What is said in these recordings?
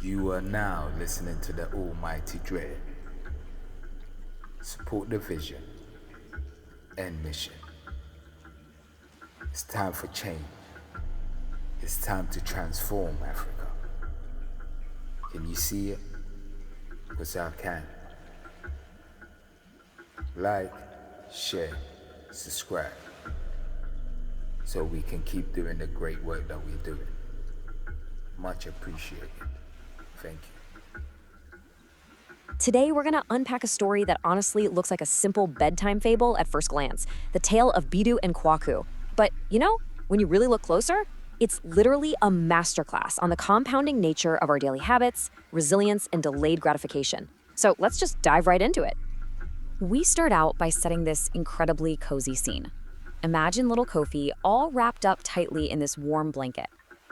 You are now listening to the Almighty Dread. Support the vision and mission. It's time for change. It's time to transform Africa. Can you see it? Because I can. Like, share, subscribe, so we can keep doing the great work that we're doing. Much appreciated. Thank you. Today, we're going to unpack a story that honestly looks like a simple bedtime fable at first glance, the tale of Bidu and Kwaku. But, when you really look closer, it's literally a masterclass on the compounding nature of our daily habits, resilience, and delayed gratification. So let's just dive right into it. We start out by setting this incredibly cozy scene. Imagine little Kofi all wrapped up tightly in this warm blanket.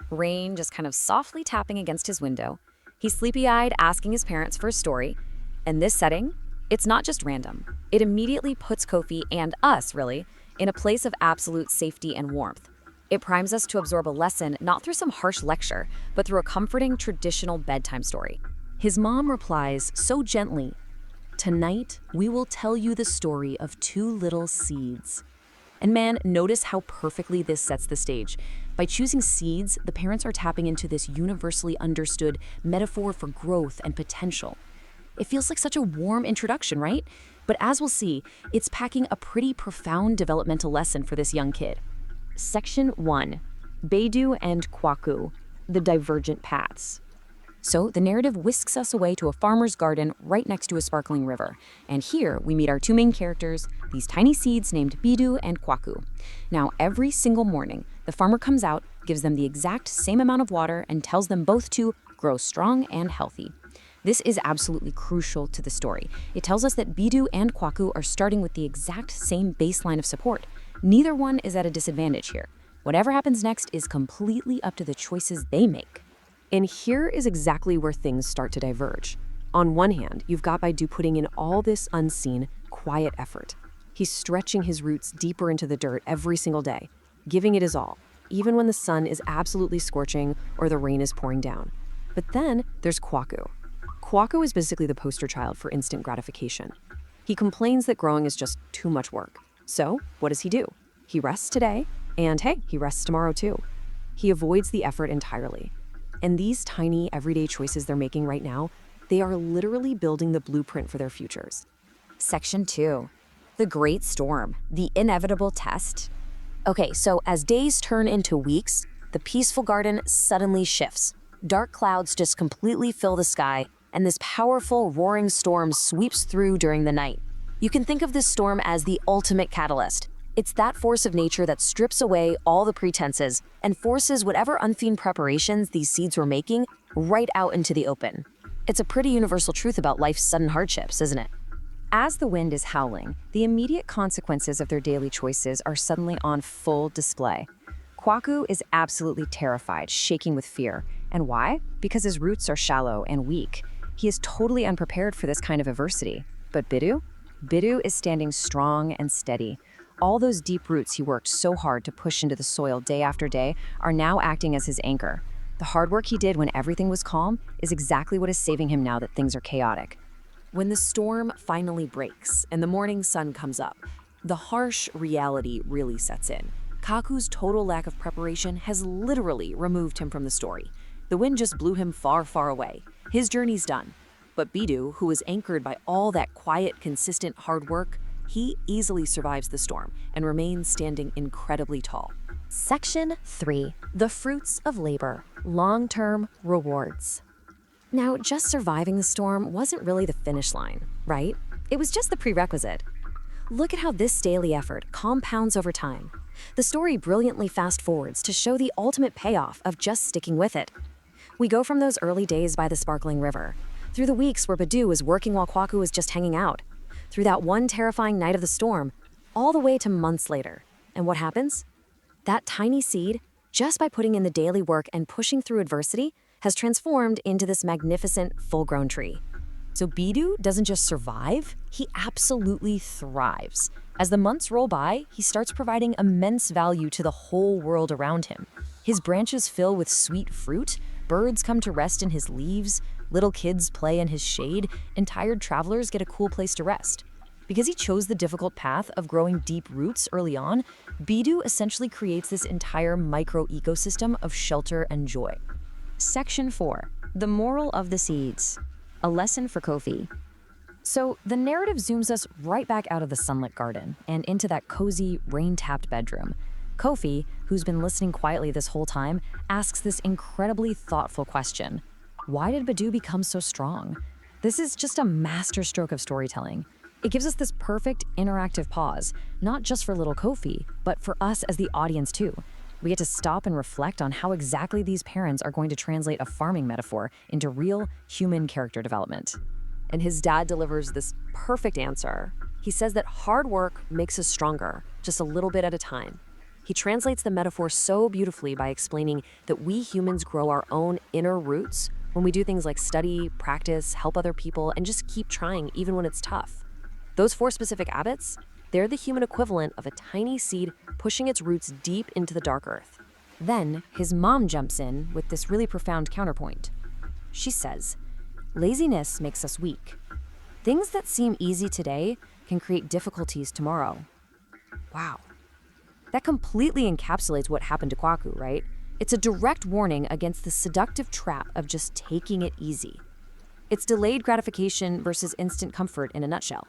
Rain just kind of softly tapping against his window. He's sleepy-eyed, asking his parents for a story. And this setting, it's not just random. It immediately puts Kofi, and us really, in a place of absolute safety and warmth. It primes us to absorb a lesson not through some harsh lecture, but through a comforting traditional bedtime story. His mom replies so gently, "Tonight, we will tell you the story of two little seeds." And man, notice how perfectly this sets the stage. By choosing seeds, the parents are tapping into this universally understood metaphor for growth and potential. It feels like such a warm introduction, right? But as we'll see, it's packing a pretty profound developmental lesson for this young kid. Section 1. Beidou and Kwaku, the divergent paths. So the narrative whisks us away to a farmer's garden right next to a sparkling river. And here we meet our two main characters, these tiny seeds named Bidu and Kwaku. Now, every single morning, the farmer comes out, gives them the exact same amount of water, and tells them both to grow strong and healthy. This is absolutely crucial to the story. It tells us that Bidu and Kwaku are starting with the exact same baseline of support. Neither one is at a disadvantage here. Whatever happens next is completely up to the choices they make. And here is exactly where things start to diverge. On one hand, you've got Baidu putting in all this unseen, quiet effort. He's stretching his roots deeper into the dirt every single day, giving it his all, even when the sun is absolutely scorching or the rain is pouring down. But then there's Kwaku. Kwaku is basically the poster child for instant gratification. He complains that growing is just too much work. So what does he do? He rests today, and hey, he rests tomorrow too. He avoids the effort entirely. And these tiny, everyday choices they're making right now, they are literally building the blueprint for their futures. Section 2. The Great Storm, the inevitable test. Okay, so as days turn into weeks, the peaceful garden suddenly shifts. Dark clouds just completely fill the sky, and this powerful, roaring storm sweeps through during the night. You can think of this storm as the ultimate catalyst. It's that force of nature that strips away all the pretenses and forces whatever unseen preparations these seeds were making right out into the open. It's a pretty universal truth about life's sudden hardships, isn't it? As the wind is howling, the immediate consequences of their daily choices are suddenly on full display. Kwaku is absolutely terrified, shaking with fear. And why? Because his roots are shallow and weak. He is totally unprepared for this kind of adversity. But Bidu? Bidu is standing strong and steady. All those deep roots he worked so hard to push into the soil day after day are now acting as his anchor. The hard work he did when everything was calm is exactly what is saving him now that things are chaotic. When the storm finally breaks and the morning sun comes up, the harsh reality really sets in. Kaku's total lack of preparation has literally removed him from the story. The wind just blew him far, far away. His journey's done. But Bidu, who is anchored by all that quiet, consistent hard work, he easily survives the storm and remains standing incredibly tall. Section 3. The Fruits of Labor, Long-Term Rewards. Now, just surviving the storm wasn't really the finish line, right? It was just the prerequisite. Look at how this daily effort compounds over time. The story brilliantly fast-forwards to show the ultimate payoff of just sticking with it. We go from those early days by the sparkling river, through the weeks where Badu was working while Kwaku was just hanging out, through that one terrifying night of the storm, all the way to months later. And what happens? That tiny seed, just by putting in the daily work and pushing through adversity, has transformed into this magnificent, full-grown tree. So Bidu doesn't just survive, he absolutely thrives. As the months roll by, he starts providing immense value to the whole world around him. His branches fill with sweet fruit, Birds come to rest in his leaves, little kids play in his shade, and tired travelers get a cool place to rest. Because he chose the difficult path of growing deep roots early on, Bidu essentially creates this entire micro-ecosystem of shelter and joy. Section 4. The Moral of the Seeds. A lesson for Kofi. So, the narrative zooms us right back out of the sunlit garden and into that cozy, rain-tapped bedroom. Kofi, who's been listening quietly this whole time, asks this incredibly thoughtful question. Why did Bidu become so strong? This is just a masterstroke of storytelling. It gives us this perfect interactive pause, not just for little Kofi, but for us as the audience too. We get to stop and reflect on how exactly these parents are going to translate a farming metaphor into real human character development. And his dad delivers this perfect answer. He says that hard work makes us stronger, just a little bit at a time. He translates the metaphor so beautifully by explaining that we humans grow our own inner roots when we do things like study, practice, help other people, and just keep trying even when it's tough. Those 4 specific habits, they're the human equivalent of a tiny seed pushing its roots deep into the dark earth. Then, his mom jumps in with this really profound counterpoint. She says, laziness makes us weak. Things that seem easy today can create difficulties tomorrow. Wow. That completely encapsulates what happened to Kwaku, right? It's a direct warning against the seductive trap of just taking it easy. It's delayed gratification versus instant comfort in a nutshell.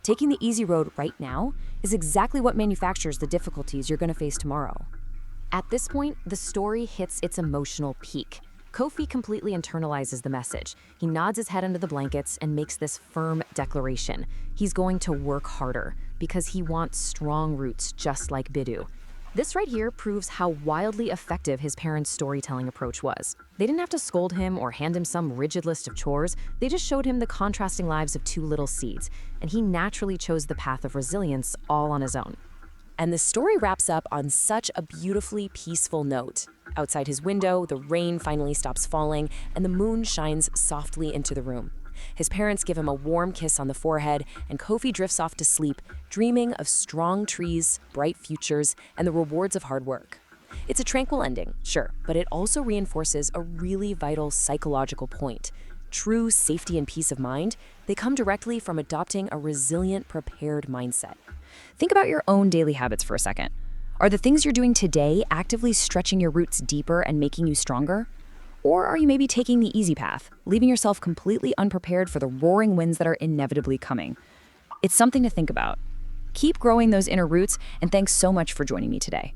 Taking the easy road right now is exactly what manufactures the difficulties you're going to face tomorrow. At this point, the story hits its emotional peak. Kofi completely internalizes the message. He nods his head under the blankets and makes this firm declaration. He's going to work harder because he wants strong roots just like Bidu. This right here proves how wildly effective his parents' storytelling approach was. They didn't have to scold him or hand him some rigid list of chores. They just showed him the contrasting lives of 2 little seeds, and he naturally chose the path of resilience all on his own. And the story wraps up on such a beautifully peaceful note. Outside his window, the rain finally stops falling, and the moon shines softly into the room. His parents give him a warm kiss on the forehead, and Kofi drifts off to sleep, dreaming of strong trees, bright futures, and the rewards of hard work. It's a tranquil ending, sure, but it also reinforces a really vital psychological point. True safety and peace of mind, they come directly from adopting a resilient, prepared mindset. Think about your own daily habits for a second. Are the things you're doing today actively stretching your roots deeper and making you stronger? Or are you maybe taking the easy path, leaving yourself completely unprepared for the roaring winds that are inevitably coming? It's something to think about. Keep growing those inner roots, and thanks so much for joining me today.